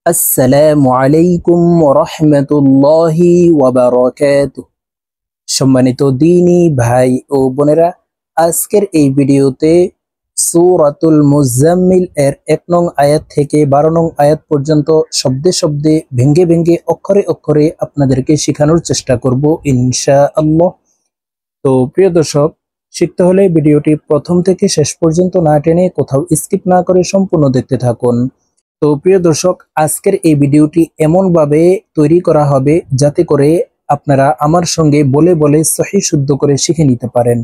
আসসালামু আলাইকুম রহমতুল্লাহি ওয়াবারাকাতুহু। সম্মানিত দ্বীনী ভাই ও বোনেরা, আজকের এই ভিডিওতে সূরাতুল মুজাম্মিল এর ১ নং আয়াত থেকে ১২ নং আয়াত পর্যন্ত শব্দে শব্দে ভেঙ্গে ভেঙ্গে অক্ষরে অক্ষরে আপনাদেরকে শেখানোর চেষ্টা করব ইনশাআল্লাহ। তো প্রিয় দর্শক, শিখতে হলে ভিডিওটি প্রথম থেকে শেষ পর্যন্ত না টেনে কোথাও স্কিপ না করে সম্পূর্ণ দেখতে থাকুন। তো প্রিয় দর্শক, আজকের এই ভিডিওটি এমনভাবে তৈরি করা হবে যাতে করে আপনারা আমার সঙ্গে বলে বলে সহিহ শুদ্ধ করে শিখে নিতে পারেন।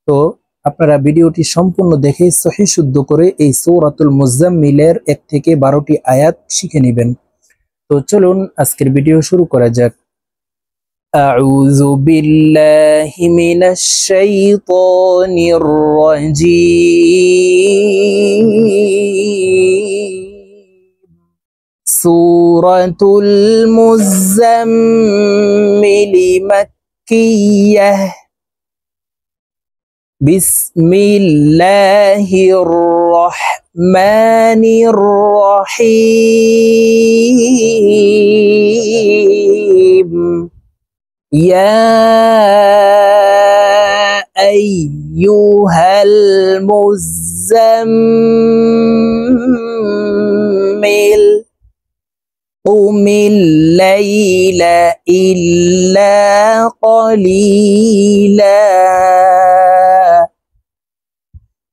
তো আপনারা ভিডিওটি সম্পূর্ণ দেখে সহিহ শুদ্ধ করে এই সূরাতুল মুজাম্মিলের ১ থেকে ১২টি আয়াত শিখে নেবেন। তো চলুন আজকের ভিডিও শুরু করা যাক। আউযু বিল্লাহি মিনাশ শাইতানির রাজীম। সূরাতুল মুজাম্মিল মাক্কিয়াহ। বিসমিল্লাহির রহমানির রহিম। ইয়া আইয়ুহাল মুজাম্মিল قم الليل إلا قليلا।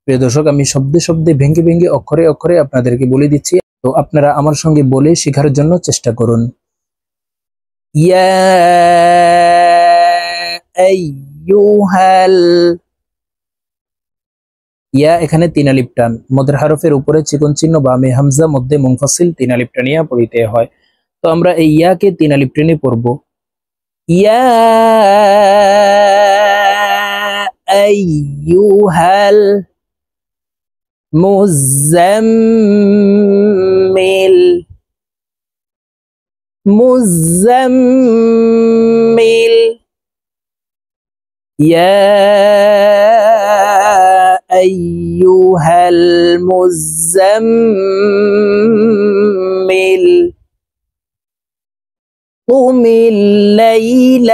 প্রিয় দর্শক, আমি শব্দে শব্দে ভেঙ্গে ভেঙ্গে অক্ষরে অক্ষরে আপনাদেরকে বলে দিচ্ছি, তো আপনারা আমার সঙ্গে বলে শেখার জন্য চেষ্টা করুন। ইয়া আইয়ুহাল, ইয়া এখানে ৩ আলিফ টান, মদের হরফের উপরে চিকন চিহ্ন বামে হামজা, মধ্যে মুনফাসিল ৩ আলিফ টানিয়া পড়িতে হয়। তো আমরা এই ইয়াকে ৩ আলিফ টেনে পড়ব। ইয়া আইয়ুহাল মুজাম্মিল। মুজাম্মিল। ইয়া আইয়ুহাল মুজাম্মিল قم الليل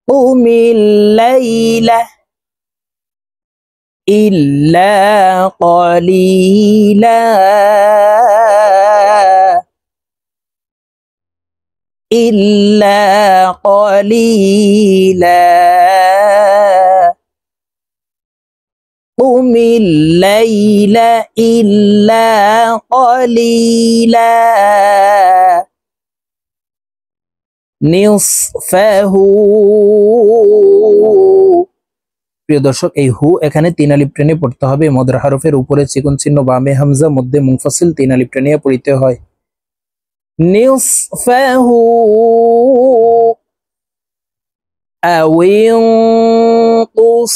قم الليل إلا قليلا إلا قليلا قم الليل إلا قليلا নিসফাহু। প্রিয় দর্শক, এই হু এখানে ৩ আলিফ টেনে পড়তে হবে। মদের হরফের উপরে চিকন চিহ্ন বামে হামজা, মধ্যে মুনফাসিল ৩ আলিফ টেনে পড়িতে হয়। নিসফাহু আও ইনকুস।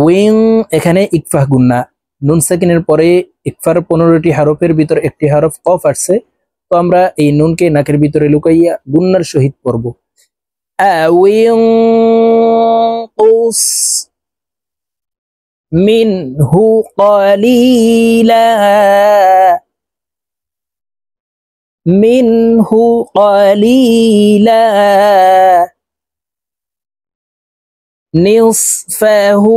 উইং এখানে ইকফা গুন্না, নুন সাকিনের পরে ইকফার ১৫টি হরফের ভিতর একটি হরফ কফ আসছে, তো আমরা এই নুনকে নাকের ভিতরে লুকাইয়া গুন্নার সহিত পড়ব। আও ইনকুস মিনহু কলিলা। মিনহু কলিলা নিসফাহু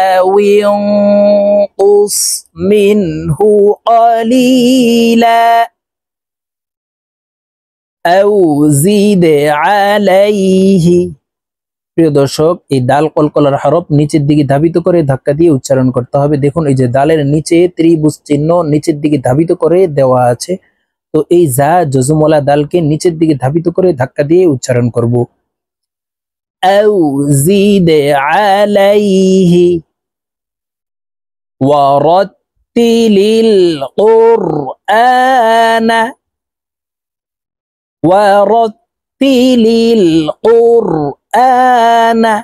আও ইনকুস মিনহু কলিলা আও জিদ আলাইহি। প্রিয় দর্শক, এই দাল কলকলার হরফ নিচের দিকে ধাবিত করে ধাক্কা দিয়ে উচ্চারণ করতে হবে। দেখুন, এই যে দালের নিচে ত্রিভুজ চিহ্ন নিচের দিকে ধাবিত করে দেওয়া আছে, তো এই যা জজমওয়ালা দালকে নিচের দিকে ধাবিত করে ধাক্কা দিয়ে উচ্চারণ করব। আও জিদ আলাইহি ওয়ারাত্তিলিল কুরআনা ওয়ারাত্তিলিল কুরআনা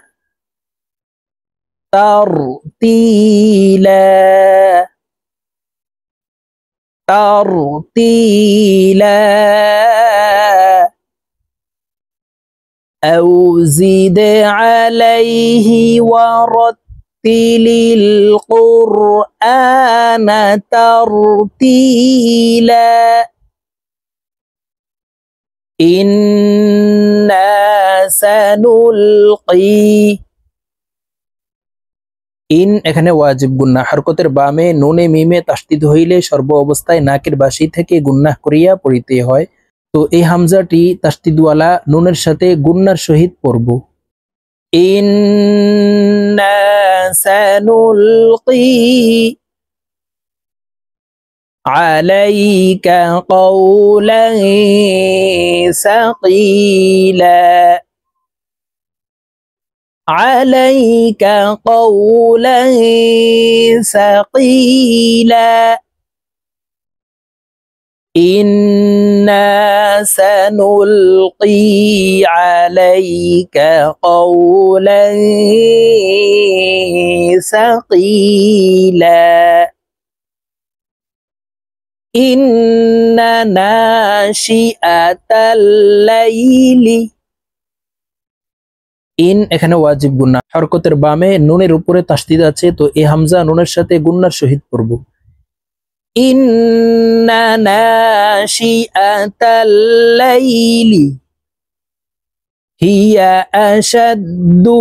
তারতিলা তারতিলা أو زد عليه ورتل ওয়ারাত্তিলিল কুরআনা তারতিলা ইন্না সানুলকি। ইন এখানে ওয়াজিব গুন্নাহ, হরকতের বামে নুনে মিমে তাসদিদ হইলে সর্ব অবস্থায় নাকের বাসি থেকে গুন্নাহ করিয়া পড়িতে হয়। তো এই হামজাটি তাসদিদওয়ালা নুনের সাথে গুন্নার সহিত পড়ব। ইন্না সানুলকি আলাইকা কওলান সাকিলা عليك قولا ثقيلا إنا سنلقي عليك قولا ثقيلا إن ناشئة الليل। ইন এখানে ওয়াজিব গুন্নাহ, হরকতের বামে নুনের উপরে তাসদিদ আছে, তো এই হামজা নুনের সাথে গুন্নার সহিত পড়ব। ইন্না নাশিআতাল লাইলি হিয়া আশাদ্দু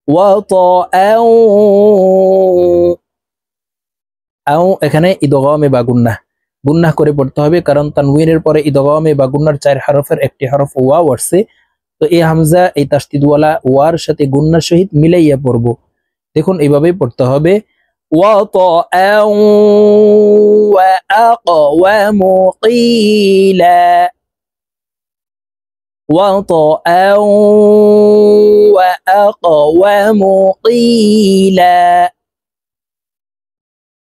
ওয়াতাআউ। আও এখানে ইদগামে বা গুন্নাহ করে পড়তে হবে, কারণ তানউইনের পরে ইদগামে বা গুন্নার 4 হরফের একটি হরফ ওয়াও আসছে। তো এই হামজা এই তাসদিদওয়ালা ওয়ার সাথে গুন্নার সহিত মিলাইয়া পড়ব। দেখুন এইভাবেই পড়তে হবে, ওয়াতাআউ ওয়া আকওয়ামু কিলা ওয়াতাআউ ওয়া আকওয়ামু কিলা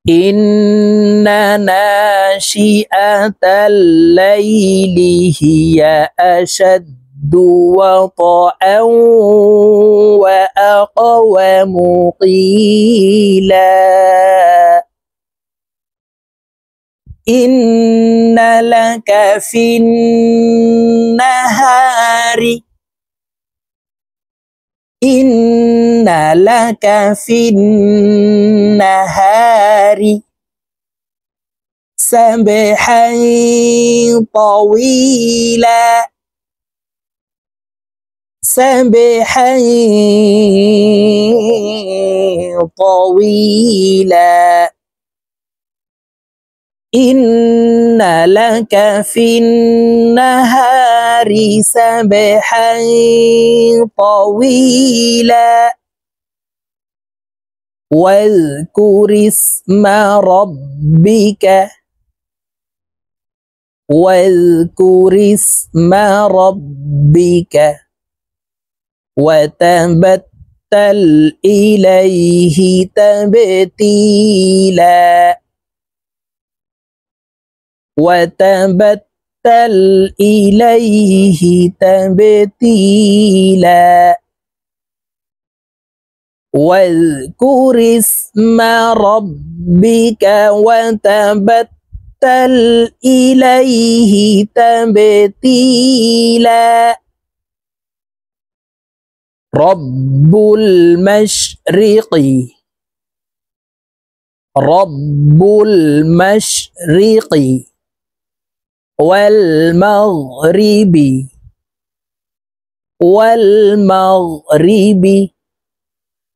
إن ناشئة الليل هي أشد وطئا وأقوم قيلا إن لك في النهار إن لك في النهار سبحا طويلا سبحا طويلا إن لك في النهار سبحا طويلا واذكر اسم ربك واذكر اسم ربك وتبتل إليه تبتيلا وتبتل إليه تبتيلا واذكر اسم ربك وتبتل إليه تبتيلا رب المشرق رب المشرق والمغرب والمغرب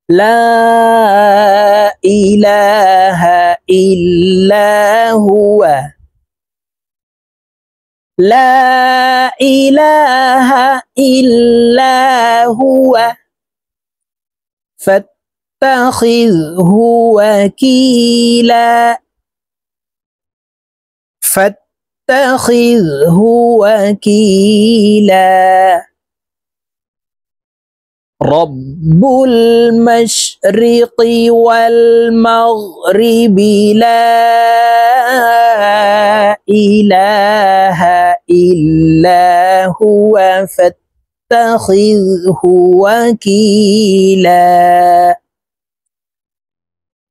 لا إله إلا هو لا إله إلا هو فاتخذه وكيلا فاتخذه وكيلا رب المشرق والمغرب لا إله إلا هو فاتخذه وكيلا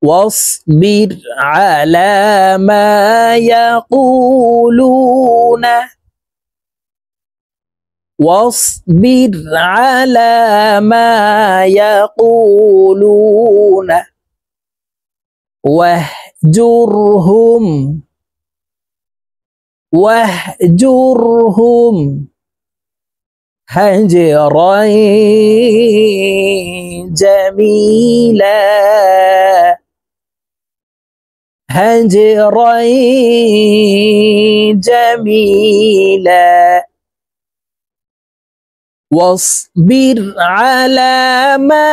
واصبر على ما يقولون واصبر على ما يقولون واهجرهم هجرا جميلا هجرا جميلا واصبر على ما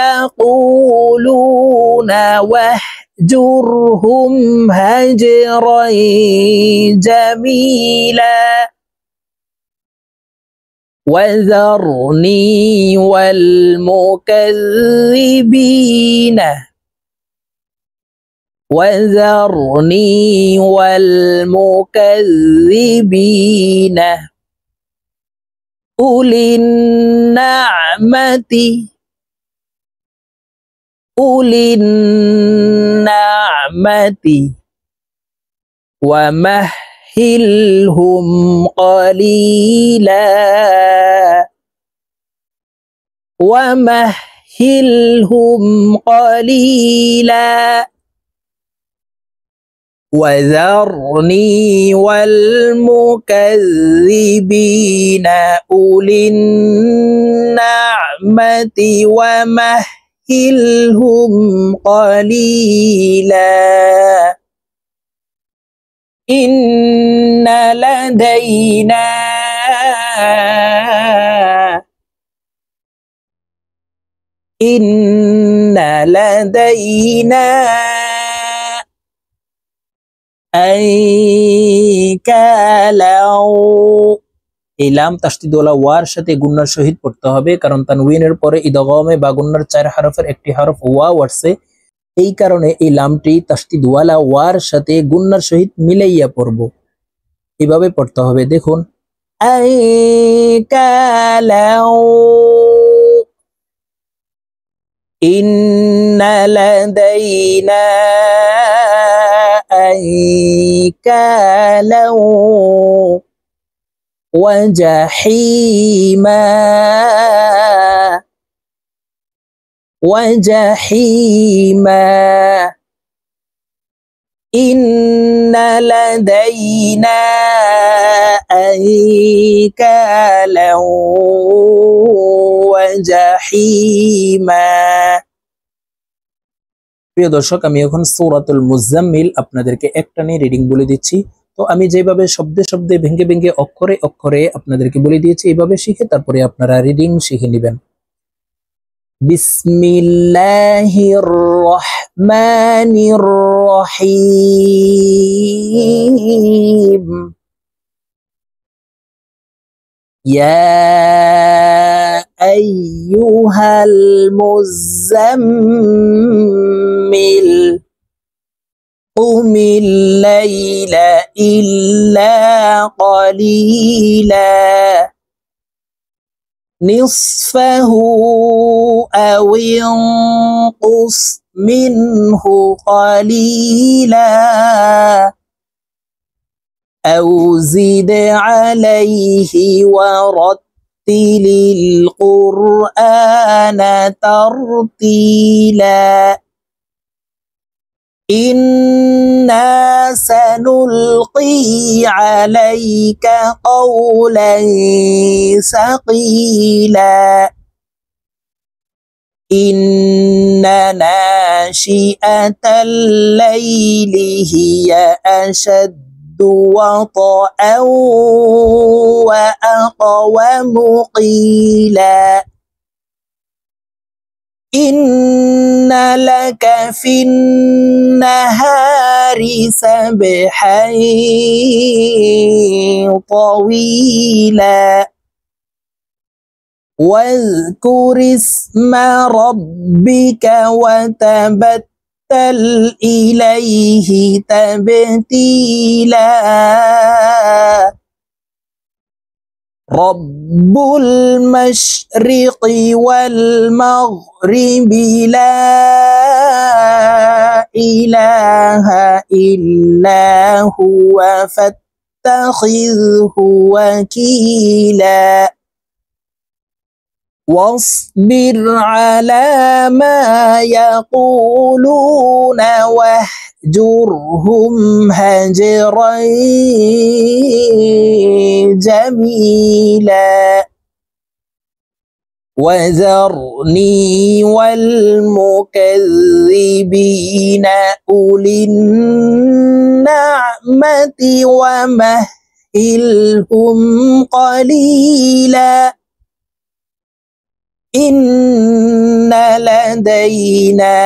يقولون واهجرهم هجرا جميلا وذرني والمكذبين أولي النعمة ومهلهم قليلا وذرني والمكذبين أولي النعمة ومهلهم قليلا إن لدينا أنكالا এই লাম তাসদীদওয়ালা ওয়ার সাথে গুন্নার সহিত পড়তে হবে, কারণ তানউইনের পরে ইদগামে বা গুন্নার 4 হরফের একটি হরফ ওয়াও আসছে। এই কারণে এই লামটি তাসদীদওয়ালা ওয়ার সাথে গুন্নার সহিত মিলাইয়া পড়ব। এভাবে পড়তে হবে, দেখুন أنكالا إن لدينا أنكالا وجحيما إن لدينا أنكالا وجحيما। প্রিয় দর্শক, আমি এখন সূরাতুল মুজাম্মিল আপনাদেরকে একটানে রিডিং বলে দিচ্ছি। তো আমি যেভাবে শব্দে শব্দে ভেঙে ভেঙে অক্ষরে অক্ষরে আপনাদেরকে বলে দিয়েছি, এইভাবে শিখে তারপরে আপনারা রিডিং শিখে নেবেন। বিসমিল্লাহির রহমানির রহিম। ইয়া আইয়ুহাল মুজাম্মিল قم الليل إلا قليلا نصفه أو انقص منه قليلا أو زد عليه ورتل القرآن ترتيلا إنا سنلقي عليك قولا ثقيلا إن ناشئة الليل هي أشد وطئا وأقوم قيلا إن لك في النهار سبحا طويلا واذكر اسم ربك وتبتل إليه تبتيلا رب المشرق والمغرب لا إله إلا هو تتخذه وكيلا واصبر على ما يقولون واهجرهم هجرا جميلا وذرني والمكذبين أولي النعمة ومهلهم قليلا إن لدينا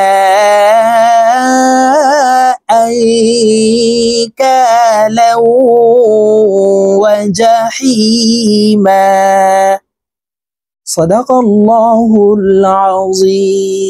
أنكالا وجحيما صدق الله العظيم.